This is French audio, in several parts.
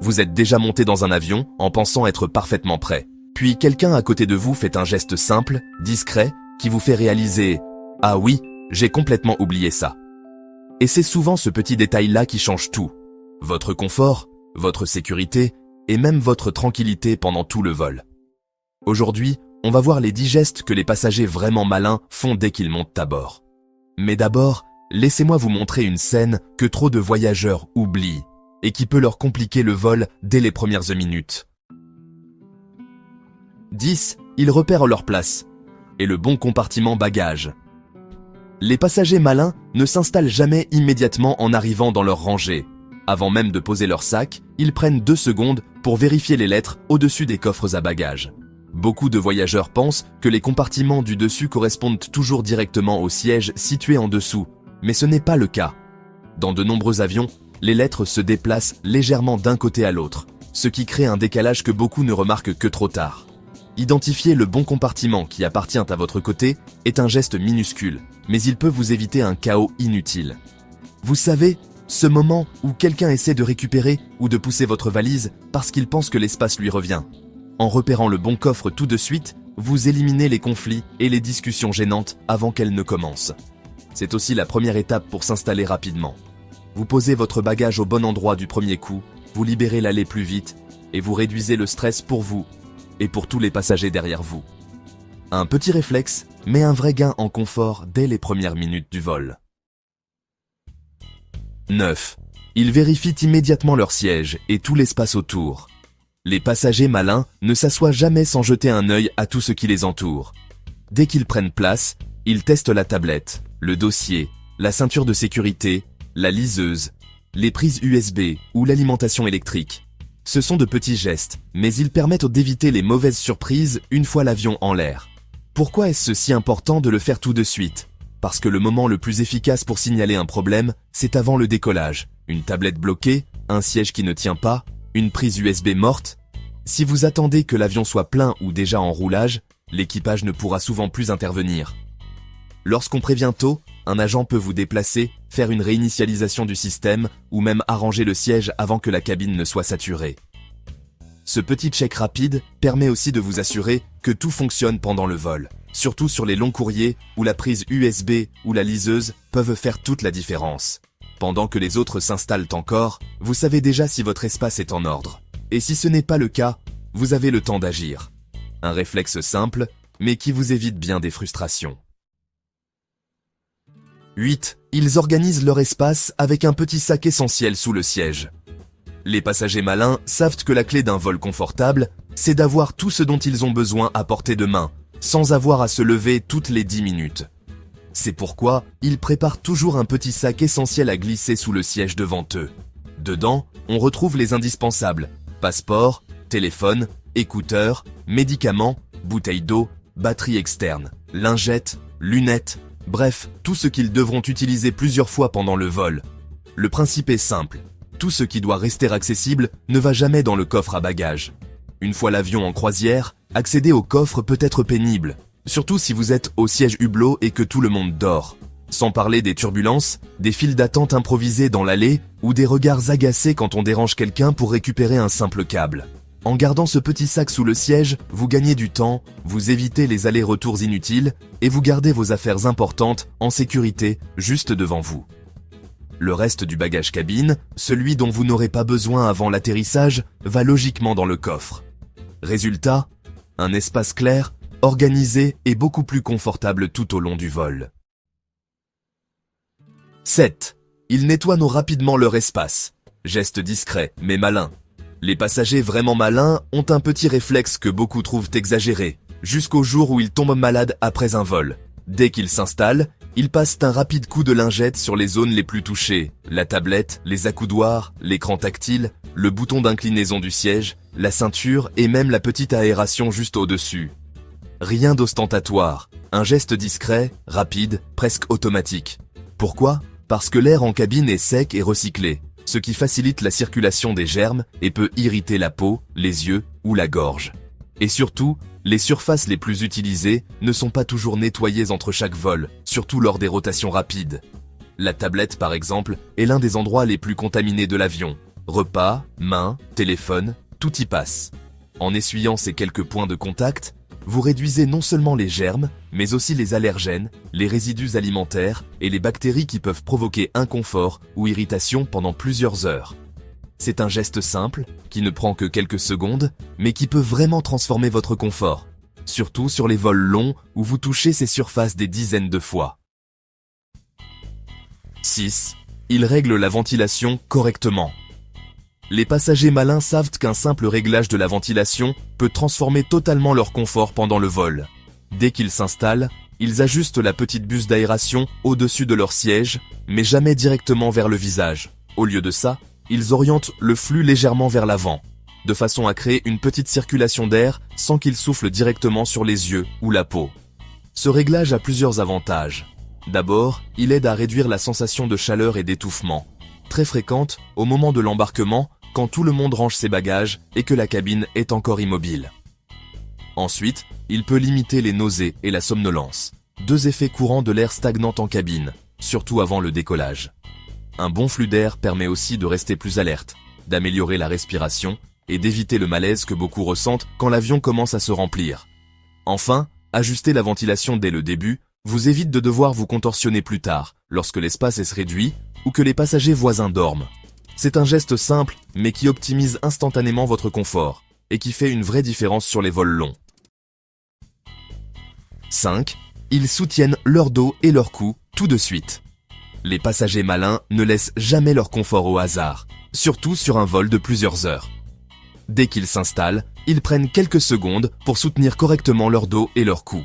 Vous êtes déjà monté dans un avion en pensant être parfaitement prêt. Puis quelqu'un à côté de vous fait un geste simple, discret, qui vous fait réaliser « Ah oui, j'ai complètement oublié ça ». Et c'est souvent ce petit détail-là qui change tout. Votre confort, votre sécurité et même votre tranquillité pendant tout le vol. Aujourd'hui, on va voir les 10 gestes que les passagers vraiment malins font dès qu'ils montent à bord. Mais d'abord, laissez-moi vous montrer une scène que trop de voyageurs oublient et qui peut leur compliquer le vol dès les premières minutes. 10. Ils repèrent leur place et le bon compartiment bagages. Les passagers malins ne s'installent jamais immédiatement en arrivant dans leur rangée. Avant même de poser leur sac, ils prennent 2 secondes pour vérifier les lettres au-dessus des coffres à bagages. Beaucoup de voyageurs pensent que les compartiments du dessus correspondent toujours directement aux sièges situés en dessous, mais ce n'est pas le cas. Dans de nombreux avions, les lettres se déplacent légèrement d'un côté à l'autre, ce qui crée un décalage que beaucoup ne remarquent que trop tard. Identifier le bon compartiment qui appartient à votre côté est un geste minuscule, mais il peut vous éviter un chaos inutile. Vous savez, ce moment où quelqu'un essaie de récupérer ou de pousser votre valise parce qu'il pense que l'espace lui revient. En repérant le bon coffre tout de suite, vous éliminez les conflits et les discussions gênantes avant qu'elles ne commencent. C'est aussi la première étape pour s'installer rapidement. Vous posez votre bagage au bon endroit du premier coup, vous libérez l'allée plus vite et vous réduisez le stress pour vous et pour tous les passagers derrière vous. Un petit réflexe, mais un vrai gain en confort dès les premières minutes du vol. 9. Ils vérifient immédiatement leur siège et tout l'espace autour. Les passagers malins ne s'assoient jamais sans jeter un œil à tout ce qui les entoure. Dès qu'ils prennent place, ils testent la tablette, le dossier, la ceinture de sécurité, la liseuse, les prises USB ou l'alimentation électrique. Ce sont de petits gestes, mais ils permettent d'éviter les mauvaises surprises une fois l'avion en l'air. Pourquoi est-ce si important de le faire tout de suite ? Parce que le moment le plus efficace pour signaler un problème, c'est avant le décollage. Une tablette bloquée, un siège qui ne tient pas, une prise USB morte. Si vous attendez que l'avion soit plein ou déjà en roulage, l'équipage ne pourra souvent plus intervenir. Lorsqu'on prévient tôt, un agent peut vous déplacer, faire une réinitialisation du système ou même arranger le siège avant que la cabine ne soit saturée. Ce petit check rapide permet aussi de vous assurer que tout fonctionne pendant le vol, surtout sur les longs courriers où la prise USB ou la liseuse peuvent faire toute la différence. Pendant que les autres s'installent encore, vous savez déjà si votre espace est en ordre. Et si ce n'est pas le cas, vous avez le temps d'agir. Un réflexe simple, mais qui vous évite bien des frustrations. 8. Ils organisent leur espace avec un petit sac essentiel sous le siège. Les passagers malins savent que la clé d'un vol confortable, c'est d'avoir tout ce dont ils ont besoin à portée de main, sans avoir à se lever toutes les 10 minutes. C'est pourquoi ils préparent toujours un petit sac essentiel à glisser sous le siège devant eux. Dedans, on retrouve les indispensables, passeport, téléphone, écouteurs, médicaments, bouteilles d'eau, batterie externe, lingettes, lunettes, bref, tout ce qu'ils devront utiliser plusieurs fois pendant le vol. Le principe est simple, tout ce qui doit rester accessible ne va jamais dans le coffre à bagages. Une fois l'avion en croisière, accéder au coffre peut être pénible, surtout si vous êtes au siège hublot et que tout le monde dort. Sans parler des turbulences, des files d'attente improvisées dans l'allée ou des regards agacés quand on dérange quelqu'un pour récupérer un simple câble. En gardant ce petit sac sous le siège, vous gagnez du temps, vous évitez les allers-retours inutiles et vous gardez vos affaires importantes en sécurité juste devant vous. Le reste du bagage cabine, celui dont vous n'aurez pas besoin avant l'atterrissage, va logiquement dans le coffre. Résultat, un espace clair, organisé et beaucoup plus confortable tout au long du vol. 7. Ils nettoient rapidement leur espace. Geste discret, mais malin. Les passagers vraiment malins ont un petit réflexe que beaucoup trouvent exagéré, jusqu'au jour où ils tombent malades après un vol. Dès qu'ils s'installent, ils passent un rapide coup de lingette sur les zones les plus touchées, la tablette, les accoudoirs, l'écran tactile, le bouton d'inclinaison du siège, la ceinture et même la petite aération juste au-dessus. Rien d'ostentatoire, un geste discret, rapide, presque automatique. Pourquoi ? Parce que l'air en cabine est sec et recyclé, ce qui facilite la circulation des germes et peut irriter la peau, les yeux ou la gorge. Et surtout, les surfaces les plus utilisées ne sont pas toujours nettoyées entre chaque vol, surtout lors des rotations rapides. La tablette, par exemple, est l'un des endroits les plus contaminés de l'avion. Repas, mains, téléphone, tout y passe. En essuyant ces quelques points de contact, vous réduisez non seulement les germes, mais aussi les allergènes, les résidus alimentaires et les bactéries qui peuvent provoquer inconfort ou irritation pendant plusieurs heures. C'est un geste simple, qui ne prend que quelques secondes, mais qui peut vraiment transformer votre confort, surtout sur les vols longs où vous touchez ces surfaces des dizaines de fois. 6. Il règle la ventilation correctement. Les passagers malins savent qu'un simple réglage de la ventilation peut transformer totalement leur confort pendant le vol. Dès qu'ils s'installent, ils ajustent la petite buse d'aération au-dessus de leur siège, mais jamais directement vers le visage. Au lieu de ça, ils orientent le flux légèrement vers l'avant, de façon à créer une petite circulation d'air sans qu'ils soufflent directement sur les yeux ou la peau. Ce réglage a plusieurs avantages. D'abord, il aide à réduire la sensation de chaleur et d'étouffement, très fréquente au moment de l'embarquement quand tout le monde range ses bagages et que la cabine est encore immobile. Ensuite, il peut limiter les nausées et la somnolence, deux effets courants de l'air stagnant en cabine, surtout avant le décollage. Un bon flux d'air permet aussi de rester plus alerte, d'améliorer la respiration et d'éviter le malaise que beaucoup ressentent quand l'avion commence à se remplir. Enfin, ajuster la ventilation dès le début vous évite de devoir vous contorsionner plus tard, lorsque l'espace est réduit ou que les passagers voisins dorment. C'est un geste simple, mais qui optimise instantanément votre confort et qui fait une vraie différence sur les vols longs. 5. Ils soutiennent leur dos et leur cou tout de suite. Les passagers malins ne laissent jamais leur confort au hasard, surtout sur un vol de plusieurs heures. Dès qu'ils s'installent, ils prennent quelques secondes pour soutenir correctement leur dos et leur cou.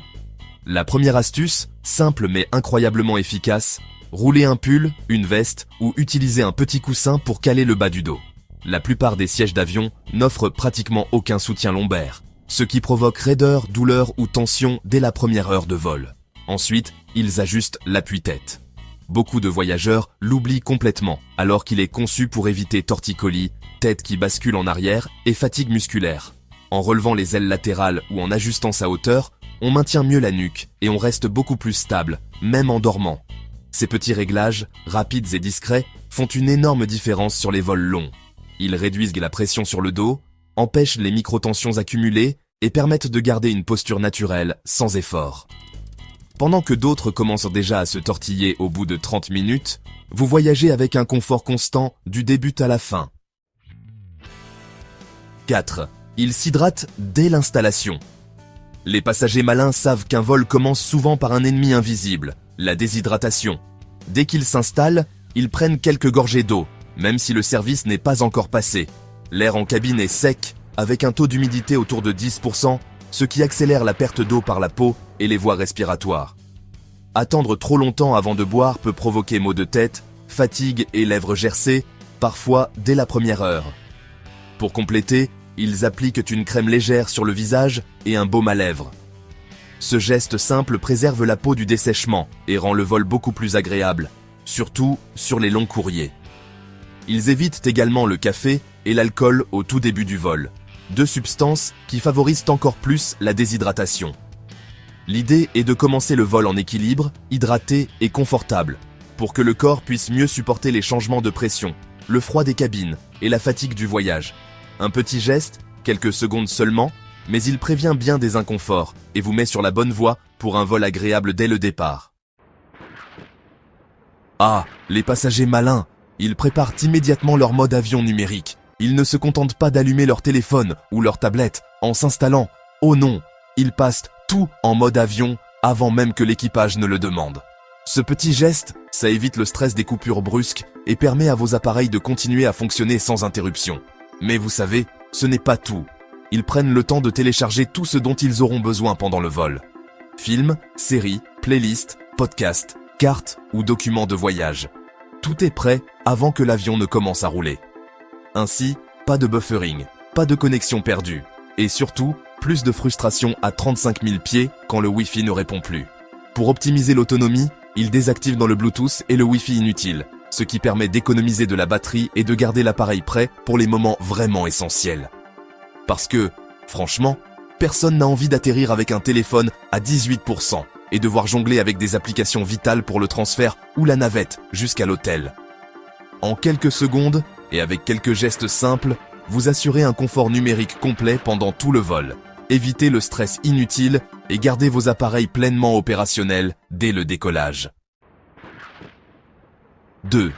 La première astuce, simple mais incroyablement efficace, rouler un pull, une veste ou utiliser un petit coussin pour caler le bas du dos. La plupart des sièges d'avion n'offrent pratiquement aucun soutien lombaire, ce qui provoque raideur, douleur ou tension dès la première heure de vol. Ensuite, ils ajustent l'appui-tête. Beaucoup de voyageurs l'oublient complètement, alors qu'il est conçu pour éviter torticolis, tête qui bascule en arrière et fatigue musculaire. En relevant les ailes latérales ou en ajustant sa hauteur, on maintient mieux la nuque et on reste beaucoup plus stable, même en dormant. Ces petits réglages, rapides et discrets, font une énorme différence sur les vols longs. Ils réduisent la pression sur le dos, empêchent les microtensions accumulées et permettent de garder une posture naturelle, sans effort. Pendant que d'autres commencent déjà à se tortiller au bout de 30 minutes, vous voyagez avec un confort constant du début à la fin. 4. Ils s'hydratent dès l'installation. Les passagers malins savent qu'un vol commence souvent par un ennemi invisible, la déshydratation. Dès qu'ils s'installent, ils prennent quelques gorgées d'eau, même si le service n'est pas encore passé. L'air en cabine est sec, avec un taux d'humidité autour de 10%, ce qui accélère la perte d'eau par la peau et les voies respiratoires. Attendre trop longtemps avant de boire peut provoquer maux de tête, fatigue et lèvres gercées, parfois dès la première heure. Pour compléter, ils appliquent une crème légère sur le visage et un baume à lèvres. Ce geste simple préserve la peau du dessèchement et rend le vol beaucoup plus agréable, surtout sur les longs courriers. Ils évitent également le café et l'alcool au tout début du vol, deux substances qui favorisent encore plus la déshydratation. L'idée est de commencer le vol en équilibre, hydraté et confortable, pour que le corps puisse mieux supporter les changements de pression, le froid des cabines et la fatigue du voyage. Un petit geste, quelques secondes seulement, mais il prévient bien des inconforts et vous met sur la bonne voie pour un vol agréable dès le départ. Ah, les passagers malins, ils préparent immédiatement leur mode avion numérique. Ils ne se contentent pas d'allumer leur téléphone ou leur tablette en s'installant. Oh non, ils passent tout en mode avion avant même que l'équipage ne le demande. Ce petit geste, ça évite le stress des coupures brusques et permet à vos appareils de continuer à fonctionner sans interruption. Mais vous savez, ce n'est pas tout. Ils prennent le temps de télécharger tout ce dont ils auront besoin pendant le vol. Films, séries, playlists, podcasts, cartes ou documents de voyage. Tout est prêt avant que l'avion ne commence à rouler. Ainsi, pas de buffering, pas de connexion perdue. Et surtout, plus de frustration à 35 000 pieds quand le Wi-Fi ne répond plus. Pour optimiser l'autonomie, ils désactivent dans le Bluetooth et le Wi-Fi inutile, ce qui permet d'économiser de la batterie et de garder l'appareil prêt pour les moments vraiment essentiels. Parce que, franchement, personne n'a envie d'atterrir avec un téléphone à 18% et devoir jongler avec des applications vitales pour le transfert ou la navette jusqu'à l'hôtel. En quelques secondes, Et avec quelques gestes simples, vous assurez un confort numérique complet pendant tout le vol. Évitez le stress inutile et gardez vos appareils pleinement opérationnels dès le décollage. 2.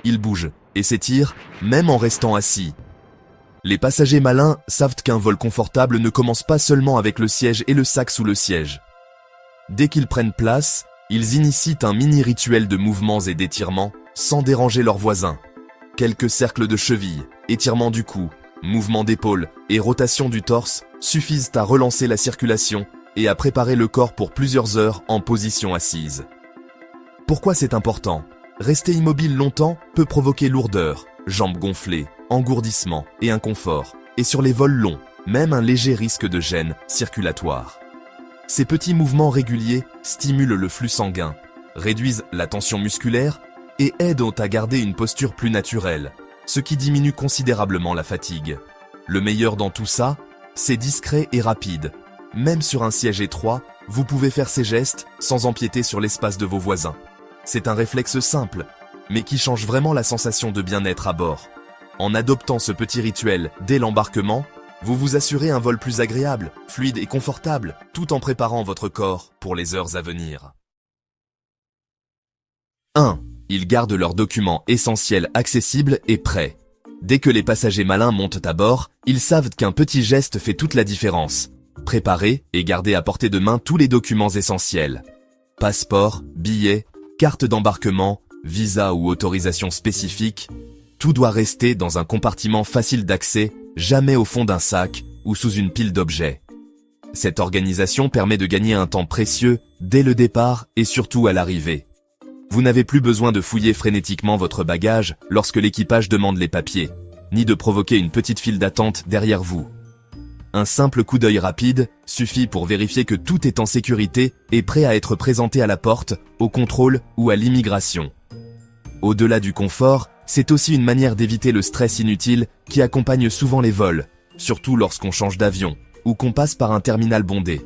Ils bougent et s'étirent, même en restant assis. Les passagers malins savent qu'un vol confortable ne commence pas seulement avec le siège et le sac sous le siège. Dès qu'ils prennent place, ils initient un mini-rituel de mouvements et d'étirements sans déranger leurs voisins. Quelques cercles de cheville, étirements du cou, mouvements d'épaules et rotation du torse suffisent à relancer la circulation et à préparer le corps pour plusieurs heures en position assise. Pourquoi c'est important ? Rester immobile longtemps peut provoquer lourdeur, jambes gonflées, engourdissement et inconfort, et sur les vols longs, même un léger risque de gêne circulatoire. Ces petits mouvements réguliers stimulent le flux sanguin, réduisent la tension musculaire et aident à garder une posture plus naturelle, ce qui diminue considérablement la fatigue. Le meilleur dans tout ça, c'est discret et rapide. Même sur un siège étroit, vous pouvez faire ces gestes sans empiéter sur l'espace de vos voisins. C'est un réflexe simple, mais qui change vraiment la sensation de bien-être à bord. En adoptant ce petit rituel dès l'embarquement, vous vous assurez un vol plus agréable, fluide et confortable, tout en préparant votre corps pour les heures à venir. 1. Ils gardent leurs documents essentiels accessibles et prêts. Dès que les passagers malins montent à bord, ils savent qu'un petit geste fait toute la différence. Préparez et gardez à portée de main tous les documents essentiels. Passeport, billets, carte d'embarquement, visa ou autorisation spécifique, tout doit rester dans un compartiment facile d'accès, jamais au fond d'un sac ou sous une pile d'objets. Cette organisation permet de gagner un temps précieux dès le départ et surtout à l'arrivée. Vous n'avez plus besoin de fouiller frénétiquement votre bagage lorsque l'équipage demande les papiers, ni de provoquer une petite file d'attente derrière vous. Un simple coup d'œil rapide suffit pour vérifier que tout est en sécurité et prêt à être présenté à la porte, au contrôle ou à l'immigration. Au-delà du confort, c'est aussi une manière d'éviter le stress inutile qui accompagne souvent les vols, surtout lorsqu'on change d'avion ou qu'on passe par un terminal bondé.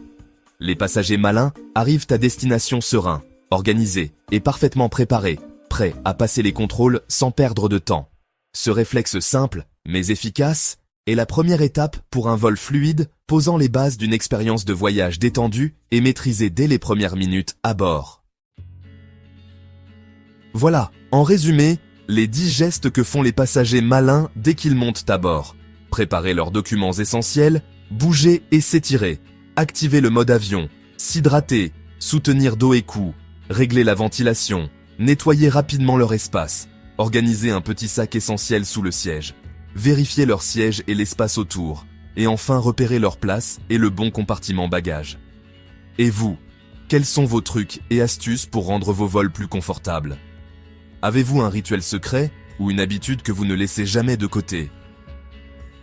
Les passagers malins arrivent à destination sereins, organisés et parfaitement préparés, prêts à passer les contrôles sans perdre de temps. Ce réflexe simple, mais efficace, est la première étape pour un vol fluide, posant les bases d'une expérience de voyage détendue et maîtrisée dès les premières minutes à bord. Voilà, en résumé, les 10 gestes que font les passagers malins dès qu'ils montent à bord. Préparer leurs documents essentiels, bouger et s'étirer, activer le mode avion, s'hydrater, soutenir dos et cou, régler la ventilation, nettoyer rapidement leur espace, organiser un petit sac essentiel sous le siège, vérifier leur siège et l'espace autour, et enfin repérer leur place et le bon compartiment bagages. Et vous, quels sont vos trucs et astuces pour rendre vos vols plus confortables ? Avez-vous un rituel secret ou une habitude que vous ne laissez jamais de côté ?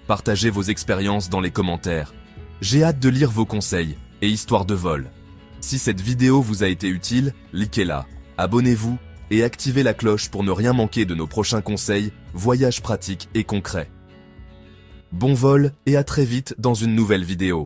Partagez vos expériences dans les commentaires. J'ai hâte de lire vos conseils et histoires de vol. Si cette vidéo vous a été utile, likez-la, abonnez-vous et activez la cloche pour ne rien manquer de nos prochains conseils, voyages pratiques et concrets. Bon vol et à très vite dans une nouvelle vidéo.